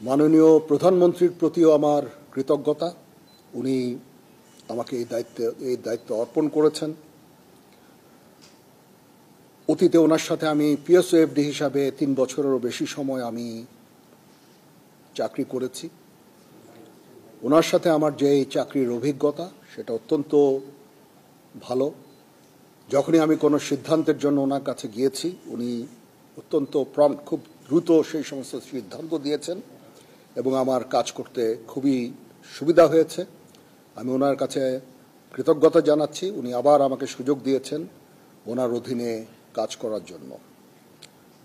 মাননীয় প্রধানমন্ত্রীর প্রতিও আমার কৃতজ্ঞতা। উনি আমাকে এই দায়িত্ব অর্পণ করেছেন। অতীতে ওনার সাথে আমি পিএসওএফডি হিসাবে 3 বছরেরও বেশি সময় আমি চাকরি করেছি। ওনার সাথে আমার যে চাকরির অভিজ্ঞতা সেটা অত্যন্ত ভালো। যখনই আমি কোনো সিদ্ধান্তের জন্য ওনার কাছে গিয়েছি উনি অত্যন্ত খুব দ্রুত সেই সমস্ত সিদ্ধান্ত দিয়েছেন এবং আমার কাজ করতে খুবই সুবিধা হয়েছে। আমি ওনার কাছে কৃতজ্ঞতা জানাচ্ছি। উনি আবার আমাকে সুযোগ দিয়েছেন ওনার অধীনে কাজ করার জন্য।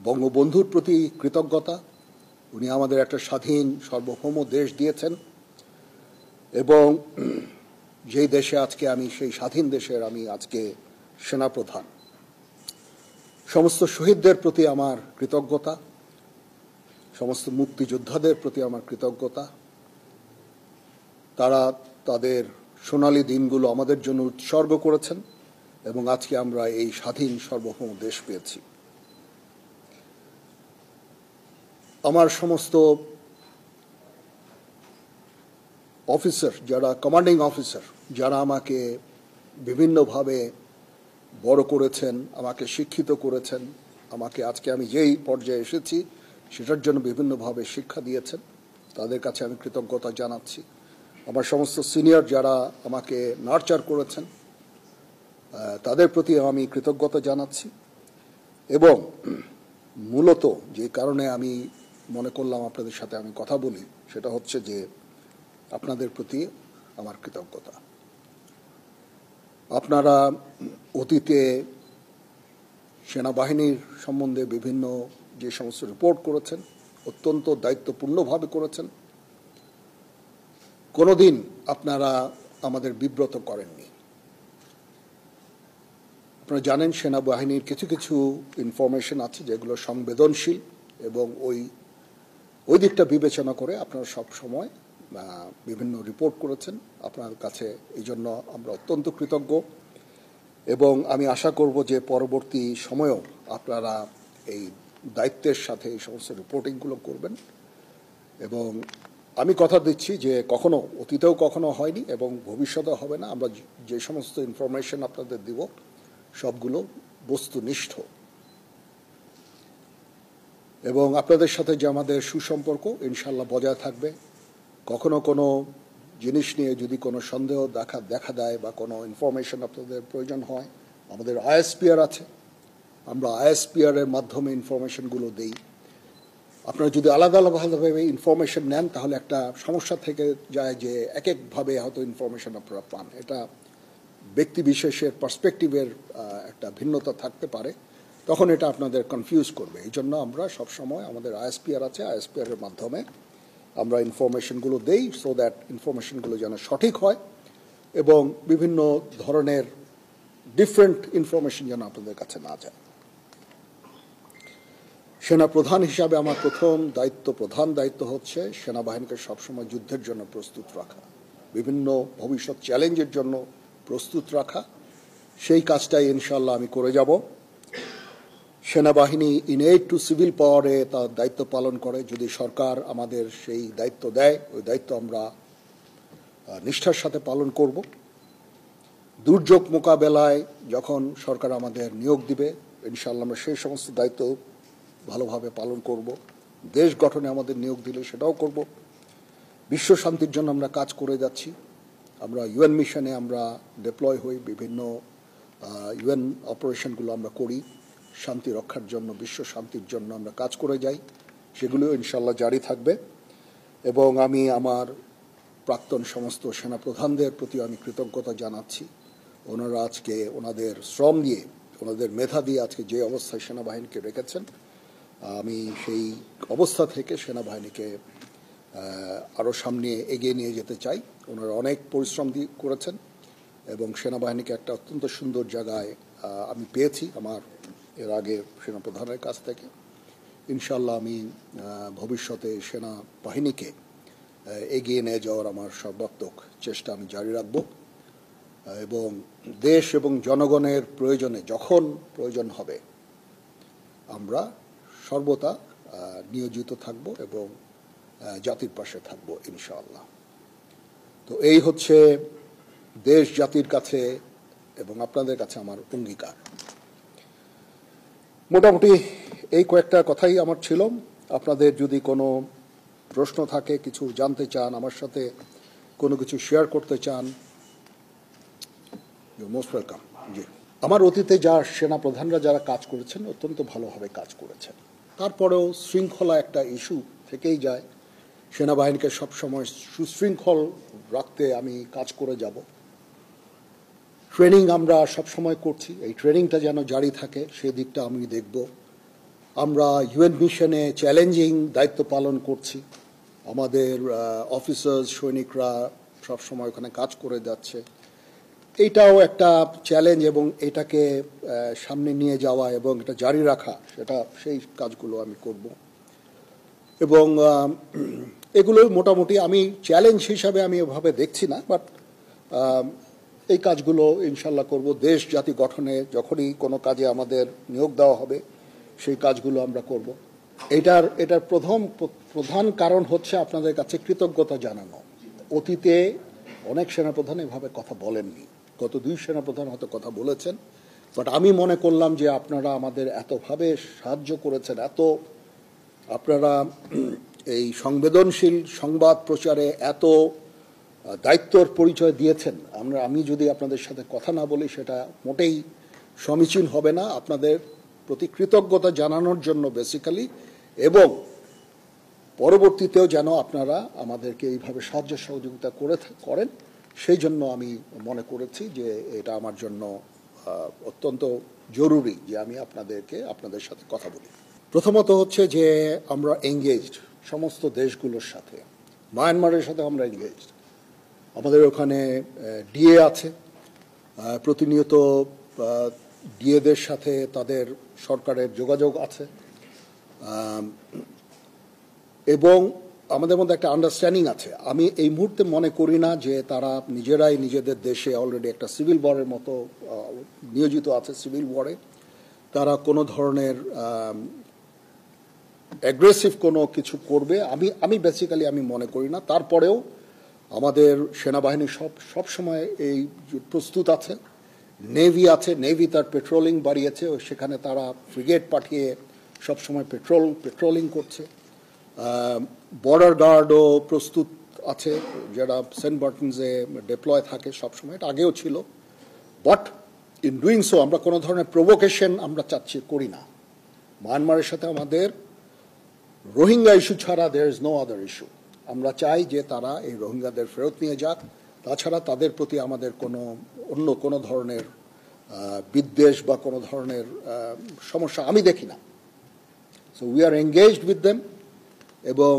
বঙ্গবন্ধুর প্রতি কৃতজ্ঞতা। উনি আমাদের একটা স্বাধীন সার্বভৌম দেশ দিয়েছেন এবং যেই দেশে আজকে আমি সেই স্বাধীন দেশের আমি আজকে সেনাপ্রধান। সমস্ত শহীদদের প্রতি আমার কৃতজ্ঞতা, সমস্ত মুক্তিযোদ্ধাদের প্রতি আমার কৃতজ্ঞতা। তারা তাদের সোনালী দিনগুলো আমাদের জন্য উৎসর্গ করেছেন এবং আজকে আমরা এই স্বাধীন সার্বভৌম দেশ পেয়েছি। আমার সমস্ত অফিসার, যারা কমান্ডিং অফিসার, যারা আমাকে বিভিন্নভাবে বড় করেছেন, আমাকে শিক্ষিত করেছেন, আমাকে আজকে আমি যেই পর্যায়ে এসেছি সেটার জন্য বিভিন্নভাবে শিক্ষা দিয়েছেন, তাদের কাছে আমি কৃতজ্ঞতা জানাচ্ছি। আমার সমস্ত সিনিয়র যারা আমাকে নার্চার করেছেন তাদের প্রতি আমি কৃতজ্ঞতা জানাচ্ছি। এবং মূলত যে কারণে আমি মনে করলাম আপনাদের সাথে আমি কথা বলি সেটা হচ্ছে যে আপনাদের প্রতি আমার কৃতজ্ঞতা। আপনারা অতীতে সেনাবাহিনীর সম্বন্ধে বিভিন্ন যে সমস্ত রিপোর্ট করেছেন অত্যন্ত দায়িত্বপূর্ণভাবে করেছেন। কোনোদিন আপনারা আমাদের বিব্রত করেননি। আপনারা জানেন সেনাবাহিনীর কিছু কিছু ইনফরমেশন আছে যেগুলো সংবেদনশীল এবং ওই দিকটা বিবেচনা করে আপনারা সব সময় বিভিন্ন রিপোর্ট করেছেন। আপনার কাছে এই জন্য আমরা অত্যন্ত কৃতজ্ঞ এবং আমি আশা করব যে পরবর্তী সময়েও আপনারা এই দায়িত্বের সাথে এই সমস্ত রিপোর্টিংগুলো করবেন। এবং আমি কথা দিচ্ছি যে অতীতেও কখনো হয়নি এবং ভবিষ্যতেও হবে না। আমরা যে সমস্ত ইনফরমেশন আপনাদের দিব সবগুলো বস্তুনিষ্ঠ এবং আপনাদের সাথে যে আমাদের সুসম্পর্ক ইনশাল্লাহ বজায় থাকবে। কখনো কোনো জিনিস নিয়ে যদি কোনো সন্দেহ দেখা দেয় বা কোনো ইনফরমেশন আপনাদের প্রয়োজন হয়, আমাদের আইএসপিআর আছে, আমরা আইএসপিআর এর মাধ্যমে ইনফরমেশনগুলো দেই। আপনারা যদি আলাদা আলাদাভাবে ইনফরমেশন নেন তাহলে একটা সমস্যা থেকে যায় যে এক একভাবে হয়তো ইনফরমেশন আপনারা পান। এটা ব্যক্তি বিশেষের পার্সপেক্টিভের একটা ভিন্নতা থাকতে পারে, তখন এটা আপনাদের কনফিউজ করবে। এই জন্য আমরা সবসময় আমাদের আইএসপিআর আছে, আইএসপিআর এর মাধ্যমে আমরা ইনফরমেশনগুলো দেই সো দ্যাট ইনফরমেশনগুলো যেন সঠিক হয় এবং বিভিন্ন ধরনের ডিফারেন্ট ইনফরমেশন যেন আপনাদের কাছে না যায়। সেনাপ্রধান হিসাবে আমার প্রধান দায়িত্ব হচ্ছে সেনাবাহিনীকে সবসময় যুদ্ধের জন্য প্রস্তুত রাখা, বিভিন্ন ভবিষ্যৎ চ্যালেঞ্জের জন্য প্রস্তুত রাখা। সেই কাজটাই ইনশাল্লাহ আমি করে যাব। সেনাবাহিনী ইনএড টু সিভিল পাওয়ারে তার দায়িত্ব পালন করে। যদি সরকার আমাদের সেই দায়িত্ব দেয় ওই দায়িত্ব আমরা নিষ্ঠার সাথে পালন করব। দুর্যোগ মোকাবেলায় যখন সরকার আমাদের নিয়োগ দিবে ইনশাল্লাহ আমরা সেই সমস্ত দায়িত্ব ভালোভাবে পালন করব। দেশ গঠনে আমাদের নিয়োগ দিলে সেটাও করব। বিশ্ব শান্তির জন্য আমরা কাজ করে যাচ্ছি। আমরা ইউএন মিশনে আমরা ডিপ্লয় হই, বিভিন্ন ইউএন অপারেশনগুলো আমরা করি, শান্তি রক্ষার জন্য, বিশ্ব শান্তির জন্য আমরা কাজ করে যাই। সেগুলো ইনশাল্লাহ জারি থাকবে এবং আমি আমার প্রাক্তন সমস্ত সেনাপ্রধানদের প্রতি আমি কৃতজ্ঞতা জানাচ্ছি। ওনারা আজকে ওনাদের শ্রম দিয়ে, ওনাদের মেধা দিয়ে আজকে যে অবস্থায় সেনাবাহিনীকে রেখেছেন, আমি সেই অবস্থা থেকে সেনাবাহিনীকে আরও সামনে এগিয়ে নিয়ে যেতে চাই। ওনারা অনেক পরিশ্রম করেছেন এবং সেনাবাহিনীকে একটা অত্যন্ত সুন্দর জায়গায় আমি পেয়েছি আমার এর আগে সেনাপ্রধানের কাছ থেকে। ইনশাল্লাহ আমি ভবিষ্যতে সেনাবাহিনীকে এগিয়ে নিয়ে যাওয়ার আমার সর্বাত্মক চেষ্টা আমি জারি রাখব এবং দেশ এবং জনগণের প্রয়োজনে যখন প্রয়োজন হবে আমরা সর্বদা নিয়োজিত থাকব এবং জাতির পাশে থাকবো ইনশাআল্লাহ। তো এই হচ্ছে দেশ জাতির কাছে এবং আপনাদের কাছে আমার অঙ্গীকার। মোটামুটি এই কয়েকটা কথাই আমার ছিল। আপনাদের যদি কোনো প্রশ্ন থাকে, কিছু জানতে চান, আমার সাথে কোনো কিছু শেয়ার করতে চান, মোস্ট ওয়েলকাম। জি, আমার অতীতে সেনাপ্রধানরা যারা কাজ করেছেন অত্যন্ত ভালোভাবে কাজ করেছেন। তারপরেও শৃঙ্খলা একটা ইস্যু থেকেই যায়। সেনাবাহিনীকে সবসময় সুশৃঙ্খল রাখতে আমি কাজ করে যাব। ট্রেনিং আমরা সবসময় করছি, এই ট্রেনিংটা যেন জারি থাকে সেই দিকটা আমি দেখব। আমরা ইউএন মিশনে চ্যালেঞ্জিং দায়িত্ব পালন করছি। আমাদের অফিসার্স সৈনিকরা সবসময় ওখানে কাজ করে যাচ্ছে। এইটাও একটা চ্যালেঞ্জ এবং এটাকে সামনে নিয়ে যাওয়া এবং এটা জারি রাখা, সেই কাজগুলো আমি করব। এবং এগুলো মোটামুটি আমি চ্যালেঞ্জ হিসাবে আমি এভাবে দেখছি না, বাট এই কাজগুলো ইনশাল্লাহ করব। দেশ জাতি গঠনে যখনই কোনো কাজে আমাদের নিয়োগ দেওয়া হবে সেই কাজগুলো আমরা করব। এটার প্রধান কারণ হচ্ছে আপনাদের কাছে কৃতজ্ঞতা জানানো। অতীতে অনেক সেনাপ্রধান এভাবে কথা বলেননি, গত 2 সেনাপ্রধান হয়তো কথা বলেছেন, বাট আমি মনে করলাম যে আপনারা আমাদের এতভাবে সাহায্য করেছেন, আপনারা এই সংবেদনশীল সংবাদ প্রচারে এত দায়িত্বর পরিচয় দিয়েছেন। আমি যদি আপনাদের সাথে কথা না বলি সেটা মোটেই সমীচীন হবে না। আপনাদের প্রতি কৃতজ্ঞতা জানানোর জন্য বেসিক্যালি, এবং পরবর্তীতেও যেন আপনারা আমাদেরকে এইভাবে সাহায্য সহযোগিতা করেন, সেই জন্য আমি মনে করেছি যে এটা আমার জন্য অত্যন্ত জরুরি যে আমি আপনাদের সাথে কথা বলি। প্রথমত হচ্ছে যে আমরা এঙ্গেজড সমস্ত দেশগুলোর সাথে। মায়ানমারের সাথে আমরা এঙ্গেজড। আমাদের ওখানে ডিএ আছে, প্রতিনিয়ত ডিএদের সাথে তাদের সরকারের যোগাযোগ আছে, এবং আমাদের মধ্যে একটা আন্ডারস্ট্যান্ডিং আছে। আমি এই মুহূর্তে মনে করি না যে তারা নিজেরাই নিজেদের দেশে অলরেডি একটা সিভিল ওয়ারের মতো নিয়োজিত আছে। সিভিল ওয়ারে তারা কোনো ধরনের অ্যাগ্রেসিভ কোনো কিছু করবে আমি বেসিক্যালি আমি মনে করি না। তারপরেও আমাদের সেনাবাহিনী সব সময় এই প্রস্তুত আছে। নেভি আছে, নেভি তার পেট্রোলিং বাড়িয়েছে, সেখানে তারা ফ্রিগেট পাঠিয়ে সবসময় পেট্রোলিং করছে। বর্ডার গার্ডও প্রস্তুত আছে, যারা সেন্ট মার্টিনসে ডিপ্লয় থাকে সবসময়, এটা আগেও ছিল। বাট ইন ডুইং সো আমরা কোনো ধরনের প্রভোকেশন আমরা করি না। মায়ানমারের সাথে আমাদের রোহিঙ্গা ইস্যু ছাড়া there is no other issue. আমরা চাই যে তারা এই রোহিঙ্গাদের ফেরত নিয়ে যাক। তাছাড়া তাদের প্রতি আমাদের অন্য কোনো ধরনের বিদ্বেষ বা কোনো ধরনের সমস্যা আমি দেখি না। So we are engaged with them. এবং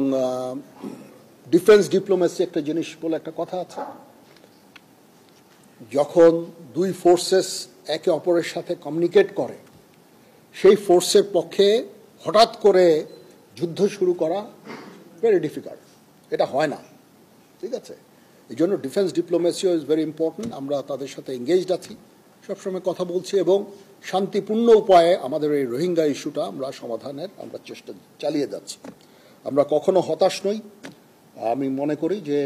ডিফেন্স ডিপ্লোমেসি একটা জিনিস বলে একটা কথা আছে, যখন 2 ফোর্সেস একে অপরের সাথে কমিউনিকেট করে, সেই ফোর্সের পক্ষে হঠাৎ করে যুদ্ধ শুরু করা ভেরি ডিফিকাল্ট, এটা হয় না, ঠিক আছে? এই জন্য ডিফেন্স ডিপ্লোমেসিও ইজ ভেরি ইম্পর্টেন্ট। আমরা তাদের সাথে এঙ্গেজড আছি, সবসময় কথা বলছি, এবং শান্তিপূর্ণ উপায়ে আমাদের এই রোহিঙ্গা ইস্যুটা আমরা সমাধানের চেষ্টা চালিয়ে যাচ্ছি। আমরা কখনো হতাশ নই। আমি মনে করি যে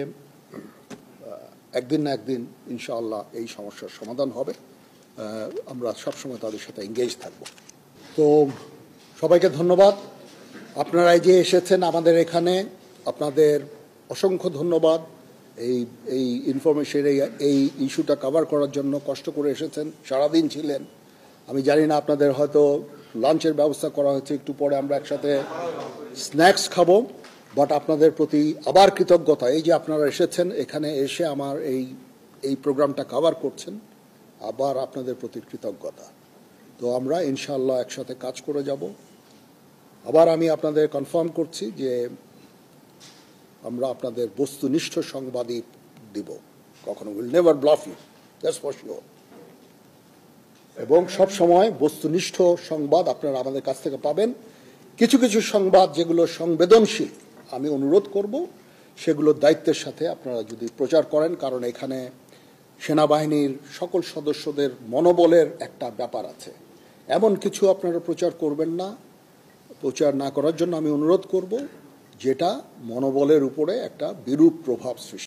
একদিন না একদিন ইনশাআল্লাহ এই সমস্যার সমাধান হবে। আমরা সবসময় তাদের সাথে এঙ্গেজ থাকব। তো সবাইকে ধন্যবাদ। আপনারা যে এসেছেন আমাদের এখানে, আপনাদের অসংখ্য ধন্যবাদ। এই ইনফরমেশন, এই ইস্যুটা কভার করার জন্য কষ্ট করে এসেছেন, সারাদিন ছিলেন। আমি জানি না আপনাদের হয়তো লাঞ্চের ব্যবস্থা করা হয়েছে, একটু পরে আমরা একসাথে স্ন্যাক্স খাবো। বাট আপনাদের প্রতি আবার কৃতজ্ঞতা, এই যে আপনারা এসেছেন, এখানে এসে আমার এই প্রোগ্রামটা কভার করছেন, আবার আপনাদের প্রতি কৃতজ্ঞতা। তো আমরা ইনশাআল্লাহ একসাথে কাজ করে যাব। আবার আমি আপনাদের কনফার্ম করছি যে আমরা আপনাদের বস্তুনিষ্ঠ সংবাদই দিব, কখনো will never bluff you, that's for sure. এবং সব সময় বস্তুনিষ্ঠ সংবাদ আপনারা আমাদের কাছ থেকে পাবেন। কিছু কিছু সংবাদ যেগুলো সংবেদনশীল, আমি অনুরোধ করব সেগুলো দায়িত্বের সাথে আপনারা যদি প্রচার করেন, কারণ এখানে সেনাবাহিনীর সকল সদস্যদের মনোবলের একটা ব্যাপার আছে। এমন কিছু আপনারা প্রচার করবেন না, প্রচার না করার জন্য আমি অনুরোধ করব। যেটা মনোবলের উপরে একটা বিরূপ প্রভাব সৃষ্টি